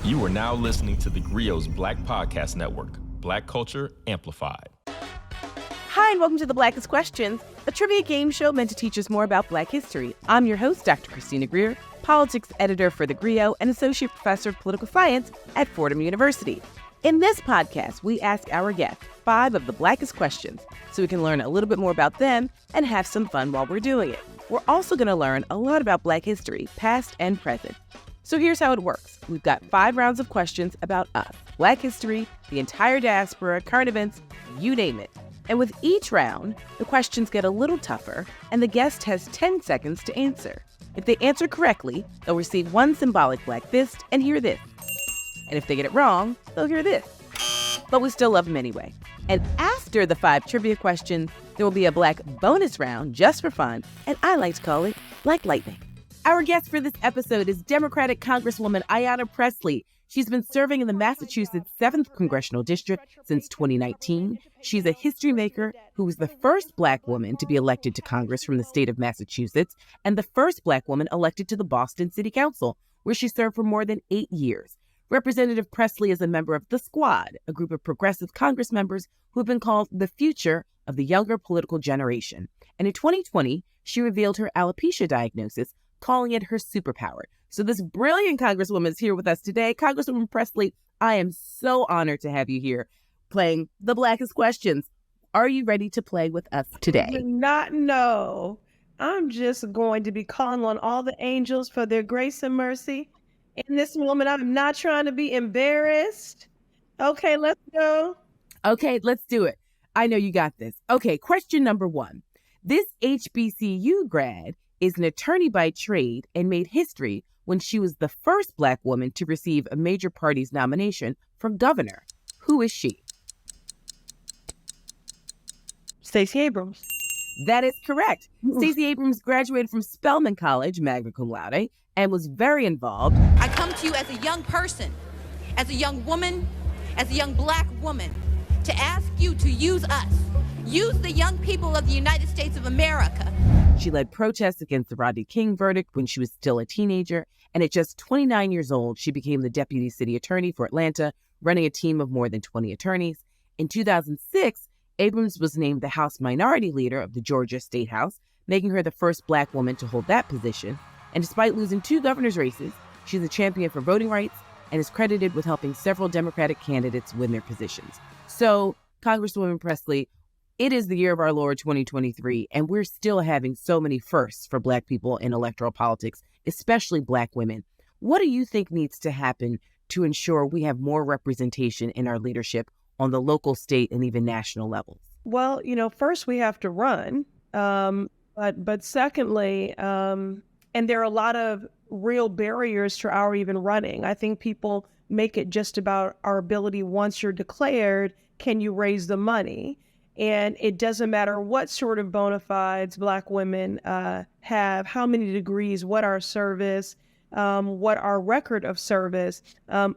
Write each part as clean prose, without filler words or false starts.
You are now listening to theGrio's Black Podcast Network, Black Culture Amplified. Hi, and welcome to the Blackest Questions, a trivia game show meant to teach us more about Black history. I'm your host, Dr. Christina Greer, politics editor for theGrio and associate professor of political science at Fordham University. In this podcast, we ask our guests 5 of the Blackest Questions so we can learn a little bit more about them and have some fun while we're doing it. We're also going to learn a lot about Black history, past and present. So here's how it works. We've got 5 rounds of questions about us, Black history, the entire diaspora, current events, you name it. And with each round, the questions get a little tougher, and the guest has 10 seconds to answer. If they answer correctly, they'll receive 1 symbolic Black fist and hear this. And if they get it wrong, they'll hear this. But we still love them anyway. And after the 5 trivia questions, there will be a Black bonus round just for fun, and I like to call it Black Lightning. Our guest for this episode is Democratic Congresswoman Ayanna Pressley. She's been serving in the Massachusetts 7th Congressional District since 2019. She's a history maker who was the first Black woman to be elected to Congress from the state of Massachusetts and the first Black woman elected to the Boston City Council, where she served for more than 8 years. Representative Pressley is a member of The Squad, a group of progressive Congress members who have been called the future of the younger political generation. And in 2020, she revealed her alopecia diagnosis, calling it her superpower. So this brilliant Congresswoman is here with us today. Congresswoman Pressley, I am so honored to have you here playing the Blackest Questions. Are you ready to play with us today? No. I'm just going to be calling on all the angels for their grace and mercy. In this moment, I'm not trying to be embarrassed. Okay, let's go. Okay, let's do it. I know you got this. Okay, question number 1. This HBCU grad is an attorney by trade and made history when she was the first Black woman to receive a major party's nomination for governor. Who is she? Stacey Abrams. That is correct. Stacey Abrams graduated from Spelman College, magna cum laude, and was very involved. I come to you as a young person, as a young woman, as a young Black woman, to ask you to use us. Use the young people of the United States of America. She led protests against the Rodney King verdict when she was still a teenager, and at just 29 years old, she became the deputy city attorney for Atlanta, running a team of more than 20 attorneys. In 2006, Abrams was named the House Minority Leader of the Georgia State House, making her the first Black woman to hold that position. And despite losing 2 governor's races, she's a champion for voting rights and is credited with helping several Democratic candidates win their positions. So, Congresswoman Pressley, it is the year of our Lord 2023, and we're still having so many firsts for Black people in electoral politics, especially Black women. What do you think needs to happen to ensure we have more representation in our leadership on the local, state, and even national levels? Well, first we have to run, but secondly, and there are a lot of real barriers to our even running. I think people make it just about our ability, once you're declared, can you raise the money? And it doesn't matter what sort of bona fides Black women have, how many degrees, what our service, what our record of service,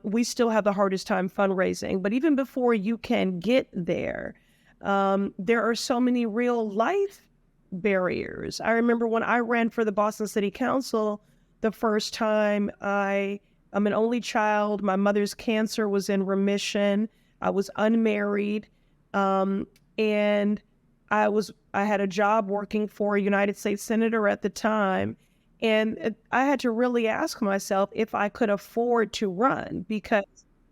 we still have the hardest time fundraising. But even before you can get there, there are so many real life barriers. I remember when I ran for the Boston City Council the first time, I'm an only child. My mother's cancer was in remission. I was unmarried. And I had a job working for a United States Senator at the time. And I had to really ask myself if I could afford to run, because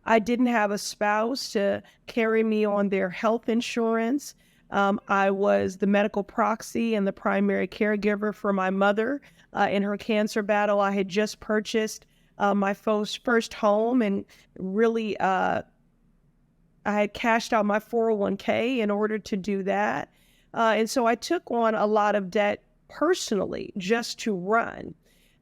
I didn't have a spouse to carry me on their health insurance. I was the medical proxy and the primary caregiver for my mother in her cancer battle. I had just purchased my first home, and really I had cashed out my 401k in order to do that. And so I took on a lot of debt personally just to run.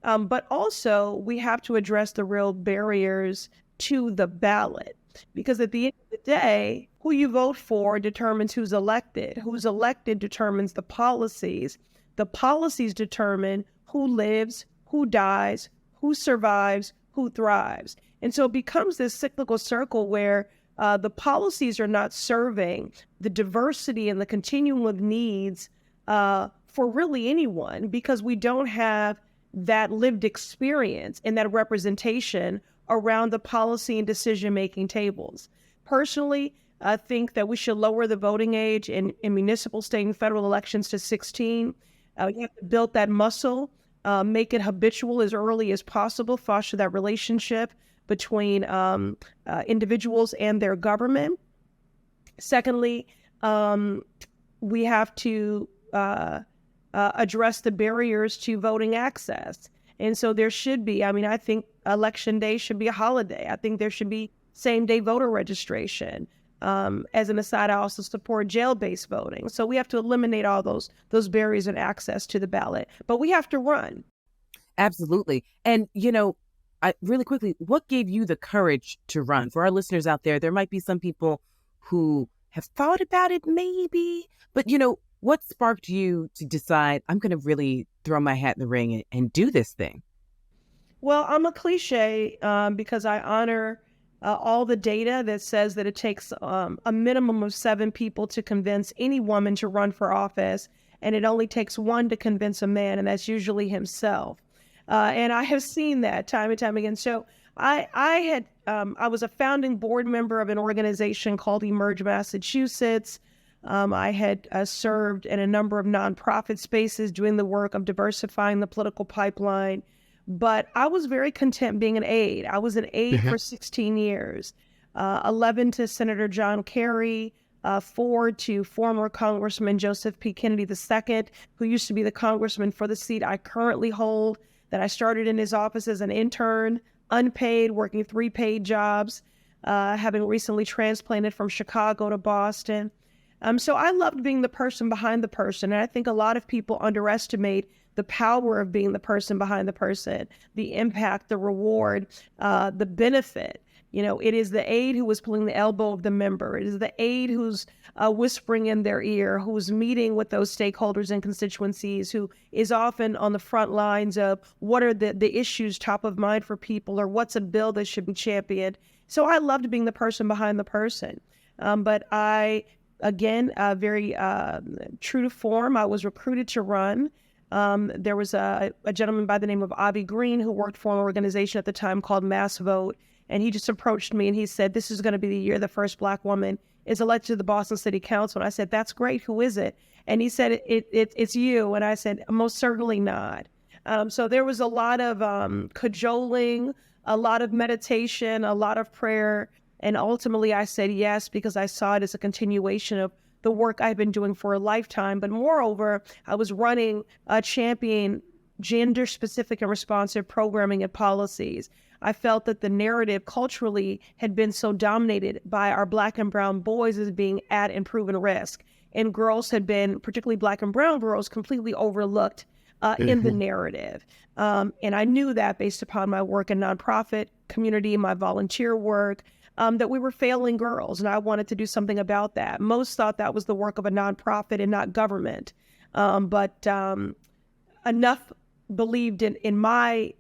But also we have to address the real barriers to the ballot, because at the end of the day, who you vote for determines who's elected. Who's elected determines the policies. The policies determine who lives, who dies, who survives, who thrives. And so it becomes this cyclical circle where the policies are not serving the diversity and the continuum of needs for really anyone, because we don't have that lived experience and that representation around the policy and decision-making tables. Personally, I think that we should lower the voting age in municipal, state, and federal elections to 16. You have to build that muscle, make it habitual as early as possible, foster that relationship between individuals and their government. Secondly, we have to address the barriers to voting access. And so there should be, I think Election Day should be a holiday. I think there should be same-day voter registration. As an aside, I also support jail-based voting. So we have to eliminate all those barriers and access to the ballot. But we have to run. Absolutely. And, really quickly, what gave you the courage to run? For our listeners out there might be some people who have thought about it maybe, but, what sparked you to decide I'm going to really throw my hat in the ring and do this thing? Well, I'm a cliche because I honor all the data that says that it takes a minimum of 7 people to convince any woman to run for office, and it only takes 1 to convince a man, and that's usually himself. And I have seen that time and time again. So I was a founding board member of an organization called Emerge Massachusetts. I had served in a number of nonprofit spaces doing the work of diversifying the political pipeline. But I was very content being an aide. I was an aide for 16 years, 11 to Senator John Kerry, 4 to former Congressman Joseph P. Kennedy II, who used to be the congressman for the seat I currently hold, that I started in his office as an intern, unpaid, working 3 paid jobs, having recently transplanted from Chicago to Boston. So I loved being the person behind the person. And I think a lot of people underestimate the power of being the person behind the person, the impact, the reward, the benefit. It is the aide who is pulling the elbow of the member. It is the aide who's whispering in their ear, who's meeting with those stakeholders and constituencies, who is often on the front lines of what are the issues top of mind for people, or what's a bill that should be championed. So I loved being the person behind the person. But I, again, very true to form, I was recruited to run. There was a gentleman by the name of Avi Green who worked for an organization at the time called Mass Vote. And he just approached me and he said, this is going to be the year the first Black woman is elected to the Boston City Council. And I said, that's great. Who is it? And he said, it's you. And I said, most certainly not. So there was a lot of cajoling, a lot of meditation, a lot of prayer. And ultimately I said yes, because I saw it as a continuation of the work I've been doing for a lifetime. But moreover, I was running a champion gender-specific and responsive programming and policies. I felt that the narrative culturally had been so dominated by our Black and brown boys as being at and proven risk. And girls had been, particularly Black and brown girls, completely overlooked in the narrative. And I knew that based upon my work in nonprofit community, my volunteer work, that we were failing girls. And I wanted to do something about that. Most thought that was the work of a nonprofit and not government. But enough believed in my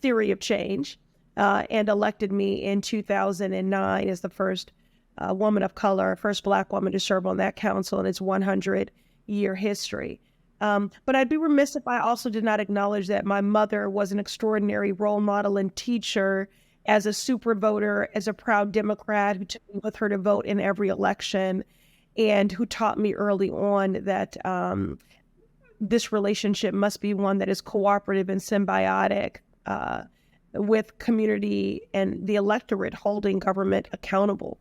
theory of change and elected me in 2009 as the first woman of color, first Black woman to serve on that council in its 100-year history. But I'd be remiss if I also did not acknowledge that my mother was an extraordinary role model and teacher, as a super voter, as a proud Democrat who took me with her to vote in every election, and who taught me early on that this relationship must be one that is cooperative and symbiotic, with community and the electorate holding government accountable.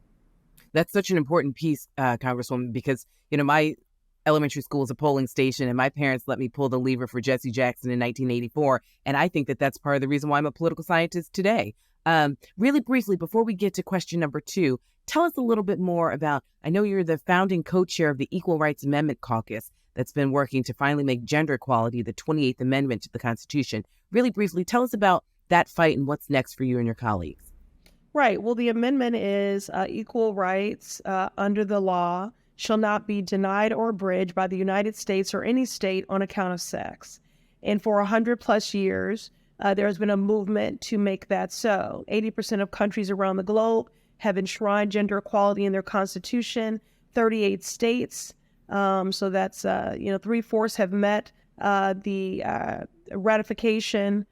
That's such an important piece, Congresswoman, because, my elementary school is a polling station and my parents let me pull the lever for Jesse Jackson in 1984. And I think that that's part of the reason why I'm a political scientist today. Really briefly, before we get to question number 2, tell us a little bit more about, I know you're the founding co-chair of the Equal Rights Amendment Caucus that's been working to finally make gender equality the 28th Amendment to the Constitution. Really briefly, tell us about that fight and what's next for you and your colleagues. Right. Well, the amendment is equal rights under the law shall not be denied or abridged by the United States or any state on account of sex. And for 100 plus years, there has been a movement to make that so. 80% of countries around the globe have enshrined gender equality in their constitution. 38 states, so that's 3/4 have met the ratification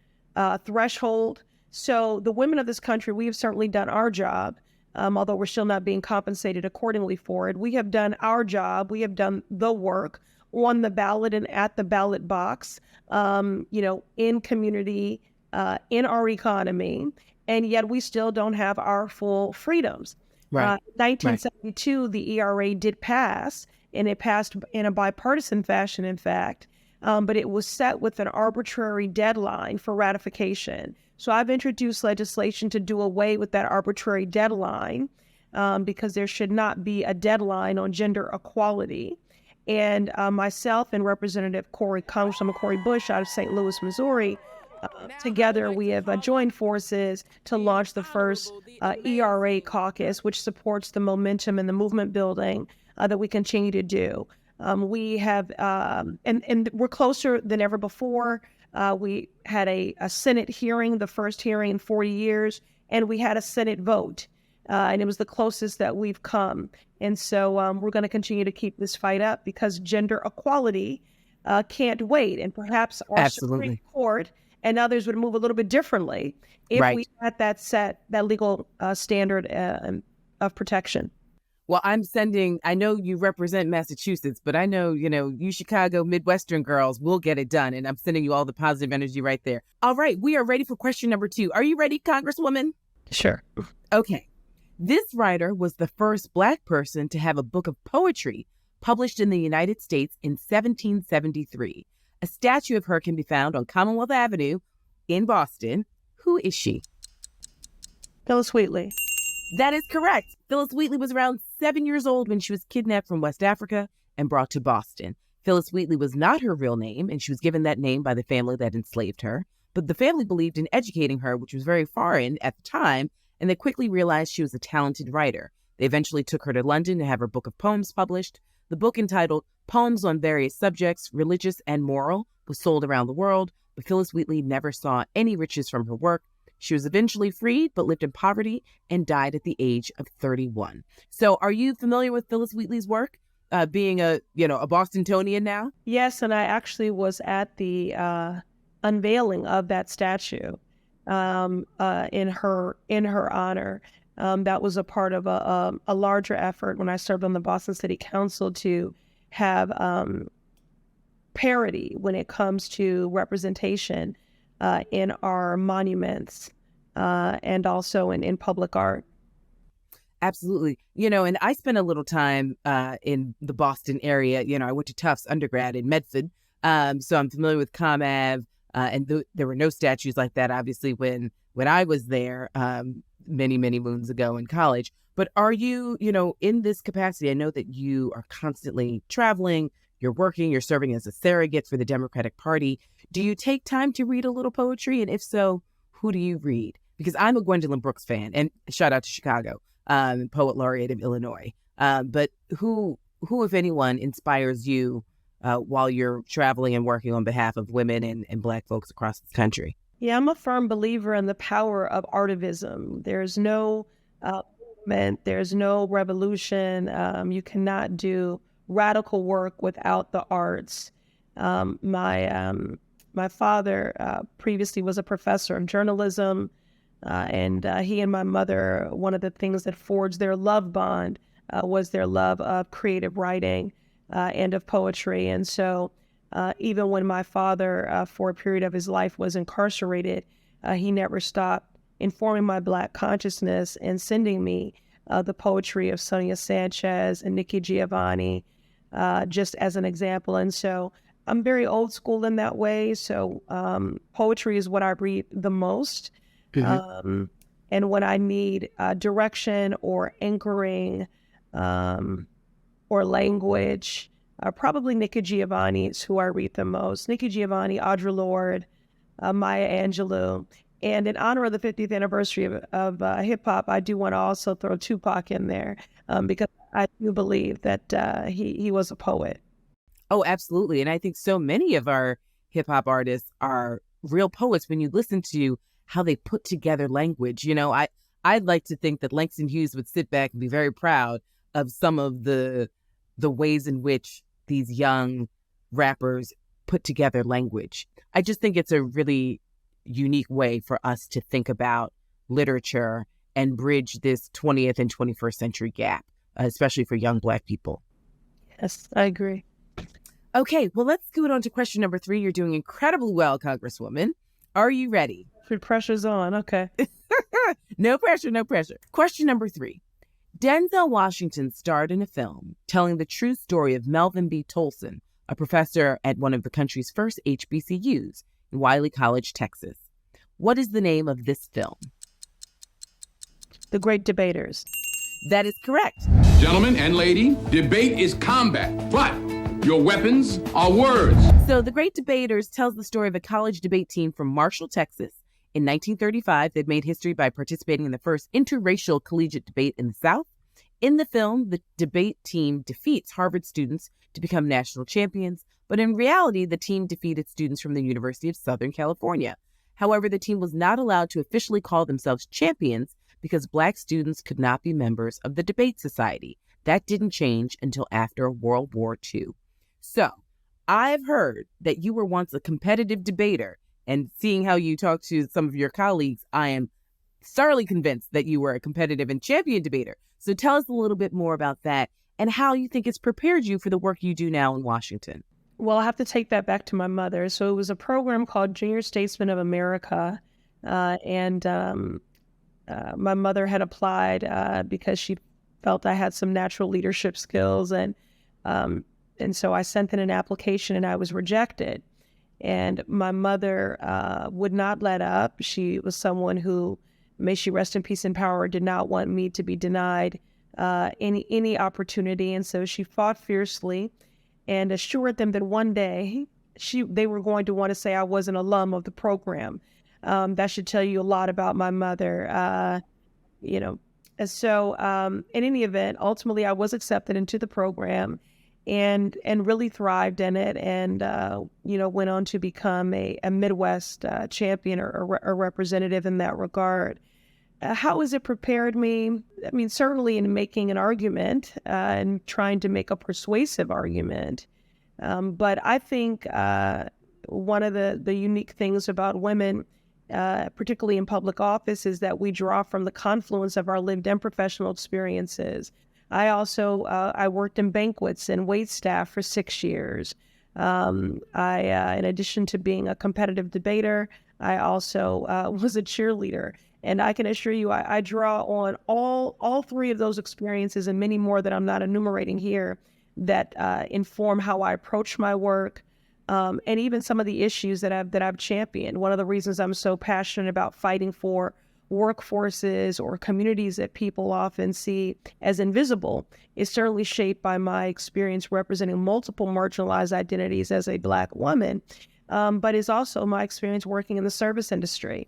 threshold. So the women of this country, we have certainly done our job, although we're still not being compensated accordingly for it. We have done our job. We have done the work on the ballot and at the ballot box, in community, in our economy, and yet we still don't have our full freedoms. Right. 1972, the ERA did pass, and it passed in a bipartisan fashion, in fact, but it was set with an arbitrary deadline for ratification. So I've introduced legislation to do away with that arbitrary deadline because there should not be a deadline on gender equality. And myself and Congresswoman Cori Bush out of St. Louis, Missouri, together we have joined forces to launch the first ERA caucus, which supports the momentum and the movement building that we continue to do. We have, and we're closer than ever before. We had a Senate hearing, the first hearing in 40 years, and we had a Senate vote. And it was the closest that we've come. And so we're going to continue to keep this fight up because gender equality can't wait. And perhaps our Supreme Court and others would move a little bit differently if we had that legal standard of protection. Well, I know you represent Massachusetts, but I know, you Chicago Midwestern girls will get it done. And I'm sending you all the positive energy right there. All right. We are ready for question number 2. Are you ready, Congresswoman? Sure. Okay. This writer was the first Black person to have a book of poetry published in the United States in 1773. A statue of her can be found on Commonwealth Avenue in Boston. Who is she? Phyllis Wheatley. That is correct. Phyllis Wheatley was around 7 years old when she was kidnapped from West Africa and brought to Boston. Phyllis Wheatley was not her real name, and she was given that name by the family that enslaved her. But the family believed in educating her, which was very foreign at the time, and they quickly realized she was a talented writer. They eventually took her to London to have her book of poems published. The book, entitled Poems on Various Subjects, Religious and Moral, was sold around the world, but Phyllis Wheatley never saw any riches from her work. She was eventually freed, but lived in poverty and died at the age of 31. So are you familiar with Phyllis Wheatley's work, being a Bostonian now? Yes, and I actually was at the unveiling of that statue in her honor. That was a part of a larger effort when I served on the Boston City Council to have parity when it comes to representation in our monuments and also in public art. Absolutely. And I spent a little time in the Boston area. I went to Tufts undergrad in Medford. So I'm familiar with Com Ave. And there were no statues like that, obviously, when I was there many, many moons ago in college. But are you, in this capacity, I know that you are constantly traveling, you're working, you're serving as a surrogate for the Democratic Party. Do you take time to read a little poetry? And if so, who do you read? Because I'm a Gwendolyn Brooks fan, and shout out to Chicago, poet laureate of Illinois. But who, if anyone, inspires you while you're traveling and working on behalf of women and Black folks across this country? Yeah, I'm a firm believer in the power of artivism. There's no movement, there's no revolution. You cannot do radical work without the arts. My father previously was a professor of journalism, and he and my mother, one of the things that forged their love bond was their love of creative writing and of poetry. And so even when my father, for a period of his life, was incarcerated, he never stopped informing my Black consciousness and sending me the poetry of Sonia Sanchez and Nikki Giovanni, just as an example. And so I'm very old school in that way. So poetry is what I read the most. Mm-hmm. And when I need direction or anchoring or language, probably Nikki Giovanni is who I read the most. Nikki Giovanni, Audre Lorde, Maya Angelou. And in honor of the 50th anniversary of hip hop, I do want to also throw Tupac in there because I do believe that he was a poet. Oh, absolutely. And I think so many of our hip hop artists are real poets when you listen to how they put together language. I'd like to think that Langston Hughes would sit back and be very proud of some of the ways in which these young rappers put together language. I just think it's a really unique way for us to think about literature and bridge this 20th and 21st century gap, especially for young Black people. Yes, I agree. Okay, well, let's go on to question number 3. You're doing incredibly well, Congresswoman. Are you ready? Pressure's on. Okay. No pressure, no pressure. Question number 3. Denzel Washington starred in a film telling the true story of Melvin B. Tolson, a professor at one of the country's first HBCUs in Wiley College, Texas. What is the name of this film? The Great Debaters. That is correct. Gentlemen and lady, debate is combat, but your weapons are words. So The Great Debaters tells the story of a college debate team from Marshall, Texas. In 1935, they'd made history by participating in the first interracial collegiate debate in the South. In the film, the debate team defeats Harvard students to become national champions, but in reality, the team defeated students from the University of Southern California. However, the team was not allowed to officially call themselves champions because Black students could not be members of the debate society. That didn't change until after World War II. So, I've heard that you were once a competitive debater, and seeing how you talk to some of your colleagues, I am thoroughly convinced that you were a competitive and champion debater. So tell us a little bit more about that and how you think it's prepared you for the work you do now in Washington. Well, I have to take that back to my mother. So it was a program called Junior Statesmen of America. And my mother had applied because she felt I had some natural leadership skills. And so I sent in an application and I was rejected. And my mother would not let up. She was someone who, may she rest in peace and power, did not want me to be denied any opportunity. And so she fought fiercely and assured them that one day they were going to want to say I was an alum of the program. That should tell you a lot about my mother, And so in any event, ultimately I was accepted into the program and really thrived in it and, went on to become a Midwest champion or a representative in that regard. How has it prepared me? I mean, certainly in making an argument and trying to make a persuasive argument. But I think one of the unique things about women, particularly in public office, is that we draw from the confluence of our lived and professional experiences. I also I worked in banquets and wait staff for 6 years. In addition to being a competitive debater, I also was a cheerleader. And I can assure you, I draw on all 3 of those experiences and many more that I'm not enumerating here that inform how I approach my work, and even some of the issues that I've championed. One of the reasons I'm so passionate about fighting for workforces or communities that people often see as invisible is certainly shaped by my experience representing multiple marginalized identities as a Black woman, but is also my experience working in the service industry.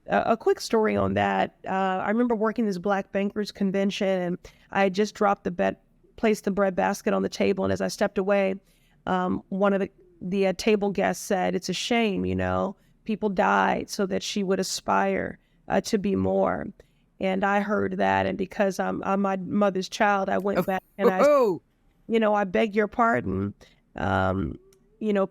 A quick story on that. I remember working this Black Bankers Convention, and I had just placed the bread basket on the table, and as I stepped away, one of the table guests said, "It's a shame, people died so that she would aspire to be more." And I heard that, and because I'm my mother's child, I went back and I beg your pardon.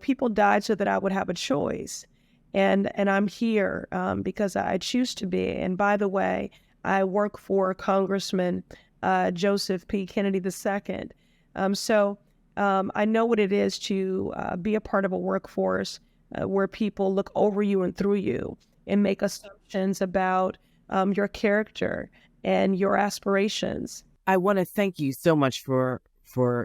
People died so that I would have a choice. And I'm here because I choose to be. And by the way, I work for Congressman Joseph P. Kennedy II. So I know what it is to be a part of a workforce where people look over you and through you and make assumptions about your character and your aspirations. I want to thank you so much for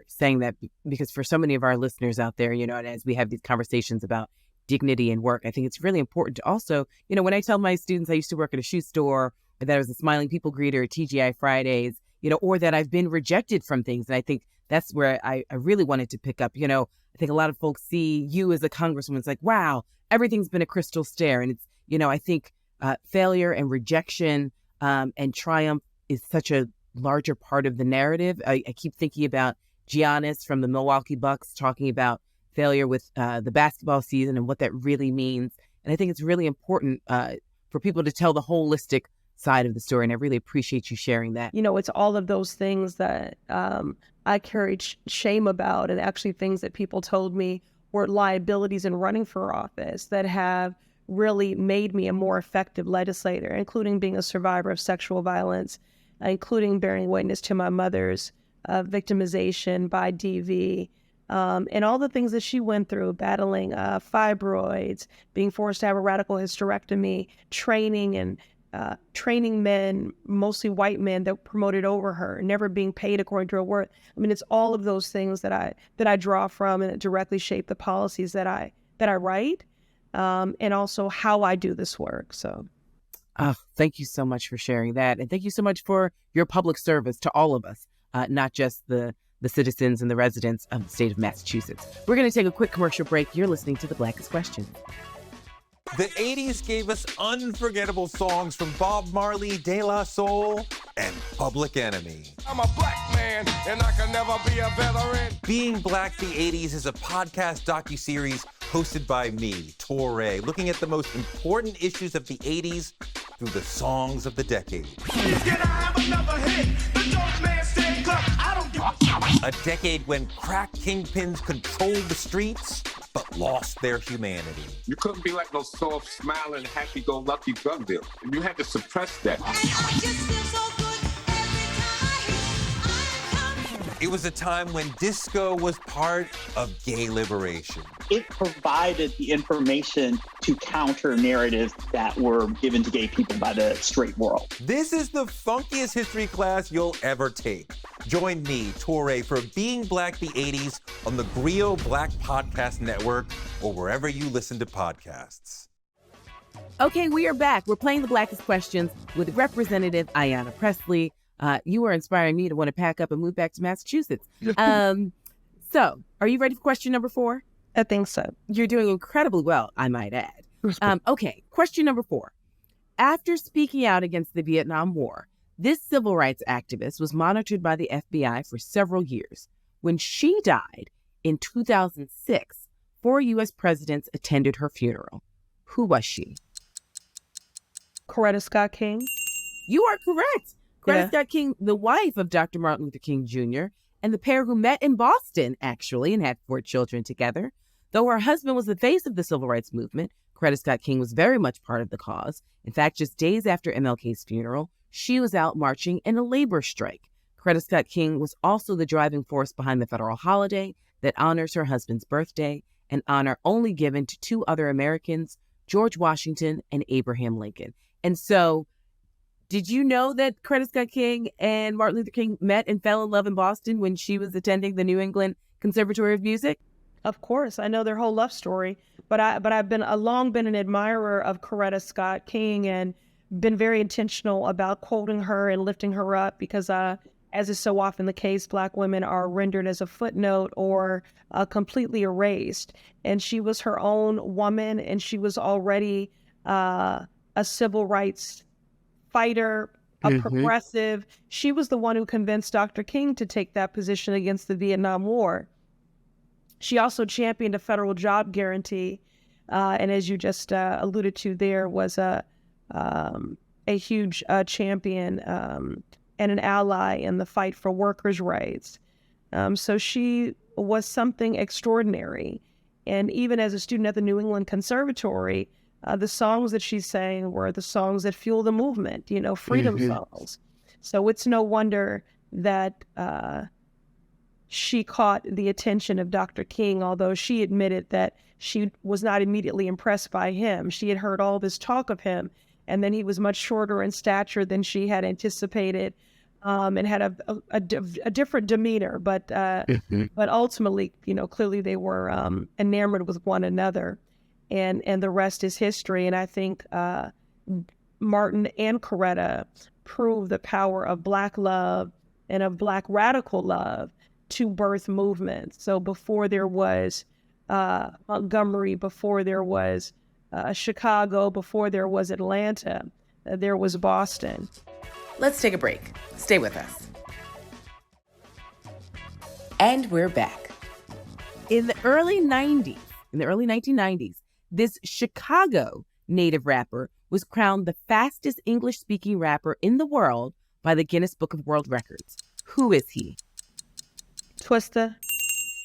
saying that, because for so many of our listeners out there, and as we have these conversations about dignity in work, I think it's really important to also, when I tell my students I used to work at a shoe store, or that I was a Smiling People greeter at TGI Fridays, or that I've been rejected from things. And I think that's where I really wanted to pick up. I think a lot of folks see you as a congresswoman. It's like, wow, everything's been a crystal stair. And it's, I think failure and rejection and triumph is such a larger part of the narrative. I keep thinking about Giannis from the Milwaukee Bucks talking about failure with the basketball season and what that really means. And I think it's really important for people to tell the holistic side of the story. And I really appreciate you sharing that. It's all of those things that I carried shame about, and actually things that people told me were liabilities in running for office that have really made me a more effective legislator, including being a survivor of sexual violence, including bearing witness to my mother's victimization by DV, and all the things that she went through, battling fibroids, being forced to have a radical hysterectomy, training men, mostly white men, that promoted over her, never being paid according to her worth. I mean, it's all of those things that I draw from, and it directly shape the policies that I write, and also how I do this work. So. Oh, thank you so much for sharing that. And thank you so much for your public service to all of us, not just the citizens and the residents of the state of Massachusetts. We're going to take a quick commercial break. You're listening to The Blackest Questions. The 80s gave us unforgettable songs from Bob Marley, De La Soul, and Public Enemy. I'm a black man, and I can never be a veteran. Being Black the 80s is a podcast docuseries hosted by me, Torre, looking at the most important issues of the 80s through the songs of the decade. Can I have another hit? The dope man said, "Club, I don't give a decade when crack kingpins controlled the streets, but lost their humanity. You couldn't be like no soft, smiling, happy-go-lucky drug dealer. You had to suppress that. It was a time when disco was part of gay liberation. It provided the information to counter narratives that were given to gay people by the straight world. This is the funkiest history class you'll ever take. Join me, Torre, for Being Black the 80s on the GRIO Black Podcast Network or wherever you listen to podcasts. Okay, we are back. We're playing The Blackest Questions with Representative Ayanna Pressley. You are inspiring me to want to pack up and move back to Massachusetts. So, are you ready for question number 4? I think so. You're doing incredibly well, I might add. Okay, question number 4. After speaking out against the Vietnam War, this civil rights activist was monitored by the FBI for several years. When she died in 2006, 4 U.S. presidents attended her funeral. Who was she? Coretta Scott King. You are correct. Coretta Scott King, the wife of Dr. Martin Luther King Jr., and the pair who met in Boston, actually, and had 4 children together. Though her husband was the face of the civil rights movement, Coretta Scott King was very much part of the cause. In fact, just days after MLK's funeral, she was out marching in a labor strike. Coretta Scott King was also the driving force behind the federal holiday that honors her husband's birthday, an honor only given to 2 other Americans, George Washington and Abraham Lincoln. And so, did you know that Coretta Scott King and Martin Luther King met and fell in love in Boston when she was attending the New England Conservatory of Music? Of course, I know their whole love story, but I've long been an admirer of Coretta Scott King and been very intentional about quoting her and lifting her up because, as is so often the case, Black women are rendered as a footnote or completely erased. And she was her own woman, and she was already a civil rights fighter, a progressive. She was the one who convinced Dr. King to take that position against the Vietnam War. She also championed a federal job guarantee, and as you just alluded to, there was a huge champion and an ally in the fight for workers' rights. So she was something extraordinary. And even as a student at the New England Conservatory, the songs that she sang were the songs that fuel the movement, freedom songs. So it's no wonder that she caught the attention of Dr. King, although she admitted that she was not immediately impressed by him. She had heard all this talk of him, and then he was much shorter in stature than she had anticipated, and had a different demeanor. But ultimately, clearly they were enamored with one another. And the rest is history. And I think Martin and Coretta proved the power of Black love and of Black radical love to birth movements. So before there was Montgomery, before there was Chicago, before there was Atlanta, there was Boston. Let's take a break. Stay with us. And we're back. In the early 1990s, this Chicago native rapper was crowned the fastest English-speaking rapper in the world by the Guinness Book of World Records. Who is he? Twista.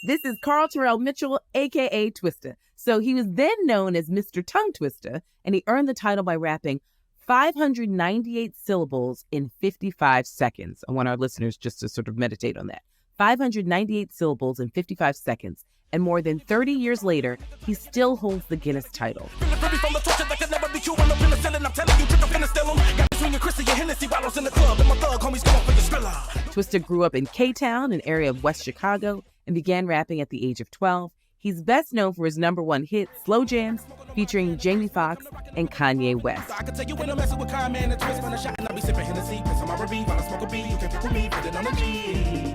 This is Carl Terrell Mitchell, a.k.a. Twista. So he was then known as Mr. Tongue Twister, and he earned the title by rapping 598 syllables in 55 seconds. I want our listeners just to sort of meditate on that. 598 syllables in 55 seconds. And more than 30 years later, he still holds the Guinness title. Twista grew up in K-Town, an area of West Chicago, and began rapping at the age of 12. He's best known for his #1 hit, Slow Jams, featuring Jamie Foxx and Kanye West.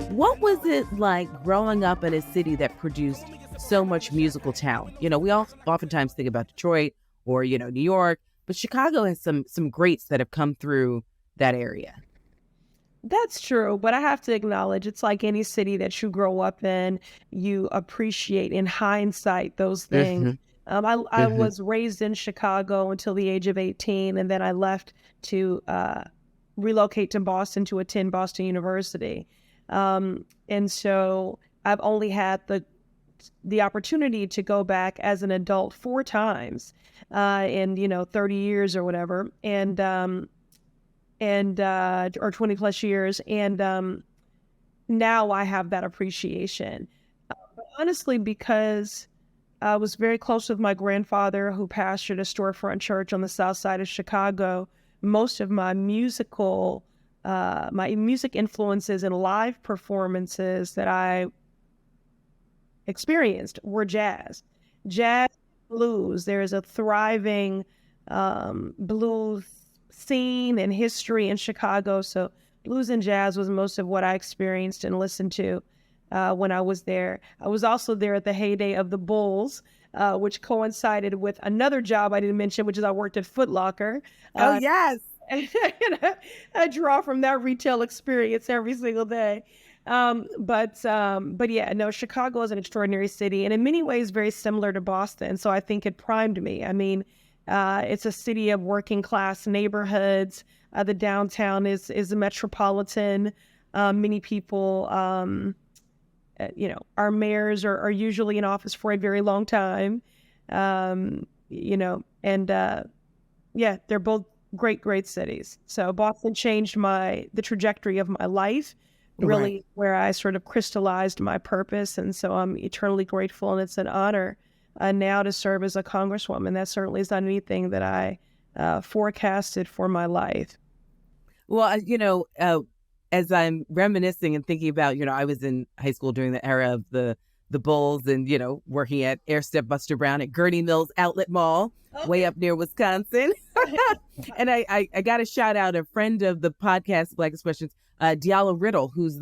What was it like growing up in a city that produced so much musical talent? You know, we all oftentimes think about Detroit or, New York, but Chicago has some greats that have come through that area. That's true, but I have to acknowledge it's like any city that you grow up in, you appreciate in hindsight those things. I was raised in Chicago until the age of 18, and then I left to relocate to Boston to attend Boston University. And so I've only had the opportunity to go back as an adult 4 times in 30 years or whatever, and or 20 plus years, and now I have that appreciation. But honestly, because I was very close with my grandfather, who pastored a storefront church on the south side of Chicago, most of my music influences and live performances that I experienced were jazz, blues. There is a thriving blues scene and history in Chicago. So blues and jazz was most of what I experienced and listened to when I was there. I was also there at the heyday of the Bulls, which coincided with another job I didn't mention, which is I worked at Foot Locker. Oh, yes. I draw from that retail experience every single day. But yeah, no, Chicago is an extraordinary city, and in many ways very similar to Boston. So I think it primed me. I mean, it's a city of working class neighborhoods. The downtown is a metropolitan. Many people, our mayors are usually in office for a very long time. And they're both great cities. So Boston changed the trajectory of my life, really, right, where I sort of crystallized my purpose. And so I'm eternally grateful, and it's an honor now to serve as a congresswoman. That certainly is not anything that I forecasted for my life. Well, as I'm reminiscing and thinking about, I was in high school during the era of the Bulls and, working at Air Step Buster Brown at Gurney Mills Outlet Mall, way up near Wisconsin. And I got to shout out a friend of the podcast, Blackest Questions, Diallo Riddle, who's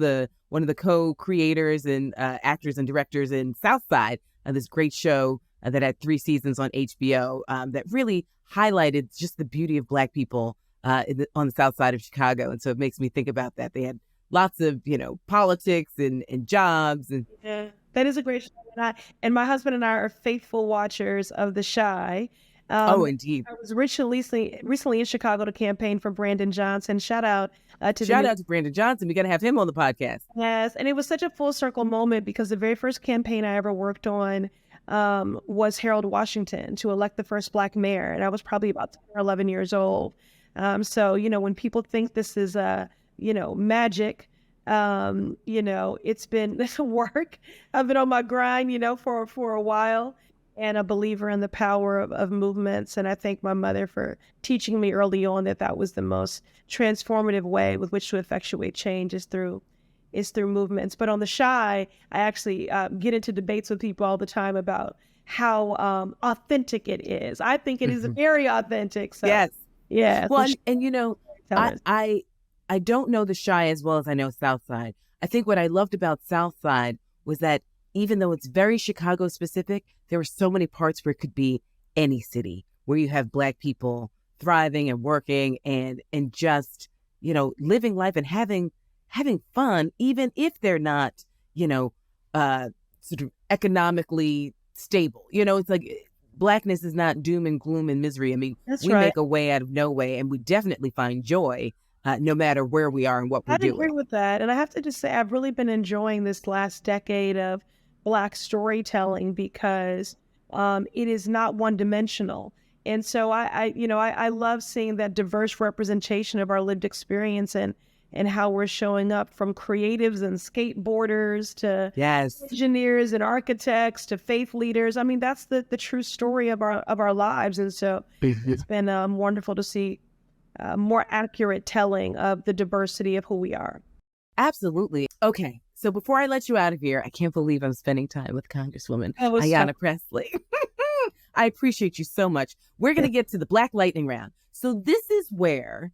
one of the co-creators and actors and directors in Southside, this great show that had 3 seasons on HBO that really highlighted just the beauty of Black people on the South Side of Chicago. And so it makes me think about that. They had lots of, politics and jobs. And yeah, that is a great show. And my husband and I are faithful watchers of The Chi. Indeed. I was recently in Chicago to campaign for Brandon Johnson. Shout out to Brandon Johnson. We got to have him on the podcast. Yes, and it was such a full circle moment because the very first campaign I ever worked on was Harold Washington to elect the first Black mayor, and I was probably about 10 or 11 years old. So when people think this is magic, it's been work. I've been on my grind, for a while, and a believer in the power of movements. And I thank my mother for teaching me early on that was the most transformative way with which to effectuate change is through movements. But on The Chi, I actually get into debates with people all the time about how authentic it is. I think it is very authentic. So. Yes. Yeah. Well, I don't know The Chi as well as I know Southside. I think what I loved about Southside was that even though it's very Chicago specific, there were so many parts where it could be any city where you have Black people thriving and working and just, living life and having fun, even if they're not, sort of economically stable. It's like Blackness is not doom and gloom and misery. I mean, we make a way out of no way, and we definitely find joy no matter where we are and what we're doing. I agree with that. And I have to just say, I've really been enjoying this last decade of Black storytelling because It is not one-dimensional. And so I love seeing that diverse representation of our lived experience and how we're showing up, from creatives and skateboarders to engineers and architects to faith leaders. I mean, that's the true story of our lives. And so it's been wonderful to see more accurate telling of the diversity of who we are. Absolutely. Okay. So before I let you out of here, I can't believe I'm spending time with Congresswoman Ayanna Pressley. I appreciate you so much. We're going to get to the Black Lightning Round. So this is where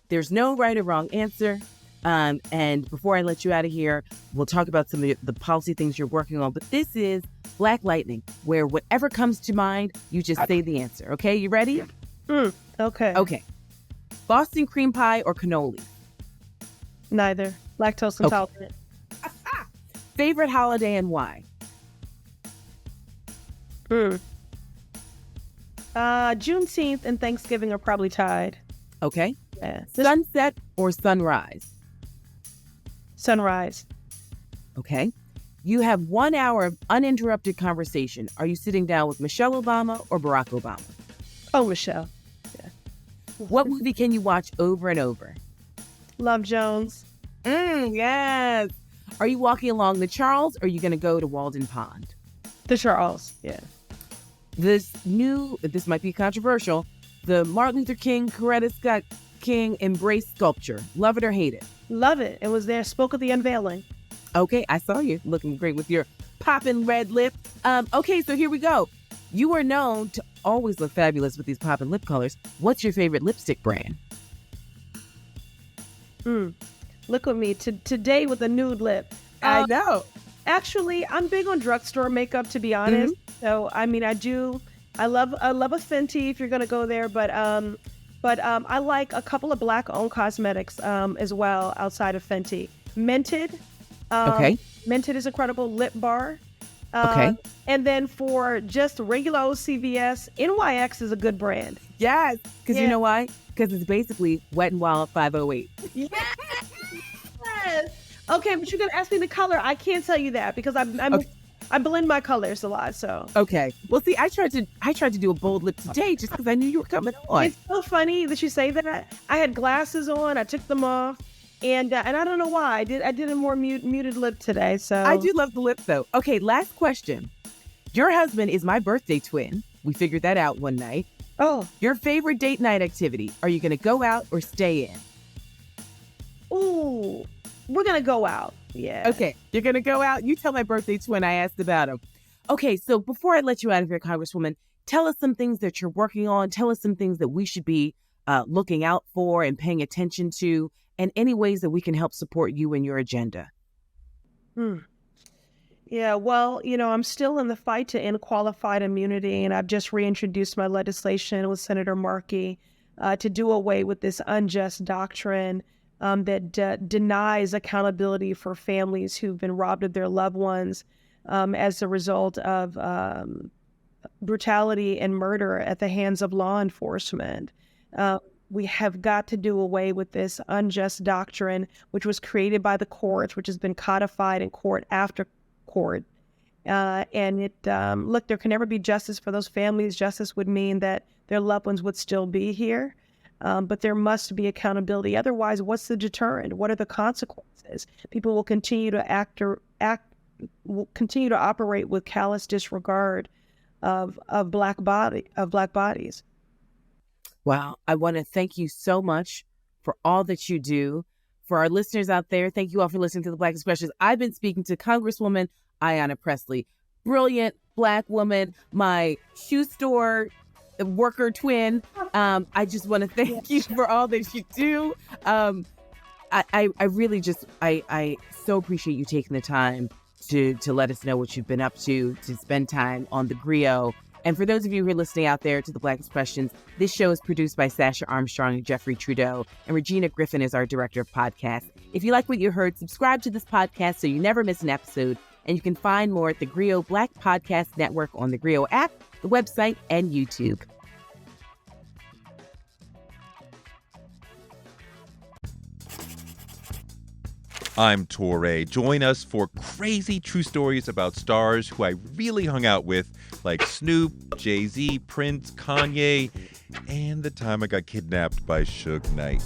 there's no right or wrong answer. And before I let you out of here, we'll talk about some of the policy things you're working on. But this is Black Lightning, where whatever comes to mind, you just say the answer. Okay, you ready? Okay. Okay. Boston cream pie or cannoli? Neither. Lactose intolerant. Favorite holiday and why? Juneteenth and Thanksgiving are probably tied. Okay. Yeah. Sunset or sunrise? Sunrise. Okay. You have 1 hour of uninterrupted conversation. Are you sitting down with Michelle Obama or Barack Obama? Oh, Michelle. Yeah. What movie can you watch over and over? Love Jones. Yes. Are you walking along the Charles or are you going to go to Walden Pond? The Charles. Yeah. This might be controversial, the Martin Luther King, Coretta Scott King Embrace sculpture. Love it or hate it? Love it. It was there. Spoke at the unveiling. Okay, I saw you looking great with your poppin' red lip. Okay, so here we go. You are known to always look fabulous with these poppin' lip colors. What's your favorite lipstick brand? Look at me today with a nude lip. I know. Actually, I'm big on drugstore makeup, to be honest. So, I mean, I love a Fenty if you're going to go there, but I like a couple of Black-owned cosmetics as well outside of Fenty. Mented. Okay. Mented is incredible. Lip Bar. Okay. And then for just regular old CVS, NYX is a good brand. Yes. Because you know why? Because it's basically Wet n Wild 508. Yes. Okay, but you're going to ask me the color. I can't tell you that because I blend my colors a lot, so. Okay. Well, see, I tried to do a bold lip today just because I knew you were coming on. It's so funny that you say that. I had glasses on. I took them off. And I don't know why. I did a more muted lip today, so. I do love the lip, though. Okay, last question. Your husband is my birthday twin. We figured that out one night. Oh. Your favorite date night activity. Are you going to go out or stay in? Ooh, we're going to go out. Yeah. Okay, you're going to go out? You tell my birthday twin I asked about him. Okay, so before I let you out of here, Congresswoman, tell us some things that you're working on. Tell us some things that we should be looking out for and paying attention to, and any ways that we can help support you and your agenda. Yeah, well, I'm still in the fight to end qualified immunity, and I've just reintroduced my legislation with Senator Markey to do away with this unjust doctrine that denies accountability for families who've been robbed of their loved ones as a result of brutality and murder at the hands of law enforcement. We have got to do away with this unjust doctrine, which was created by the courts, which has been codified in court after court. And look, there can never be justice for those families. Justice would mean that their loved ones would still be here. But there must be accountability. Otherwise, what's the deterrent? What are the consequences? People will continue to will continue to operate with callous disregard of black bodies. Wow. I want to thank you so much for all that you do. For our listeners out there, thank you all for listening to the Blackest Questions. I've been speaking to Congresswoman Ayanna Pressley, brilliant Black woman, my shoe store worker twin. I just want to thank you for all that you do. I really just, I so appreciate you taking the time to let us know what you've been up to spend time on theGrio. And for those of you who are listening out there to the Blackest Questions, this show is produced by Sasha Armstrong and Jeffrey Trudeau, and Regina Griffin is our director of podcasts. If you like what you heard, subscribe to this podcast so you never miss an episode. And you can find more at the GRIO Black Podcast Network on the GRIO app, the website, and YouTube. I'm Torre. Join us for crazy true stories about stars who I really hung out with, like Snoop, Jay-Z, Prince, Kanye, and the time I got kidnapped by Suge Knight.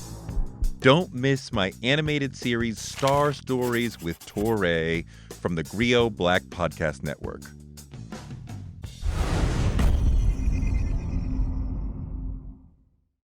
Don't miss my animated series Star Stories with Torre from the Grio Black Podcast Network.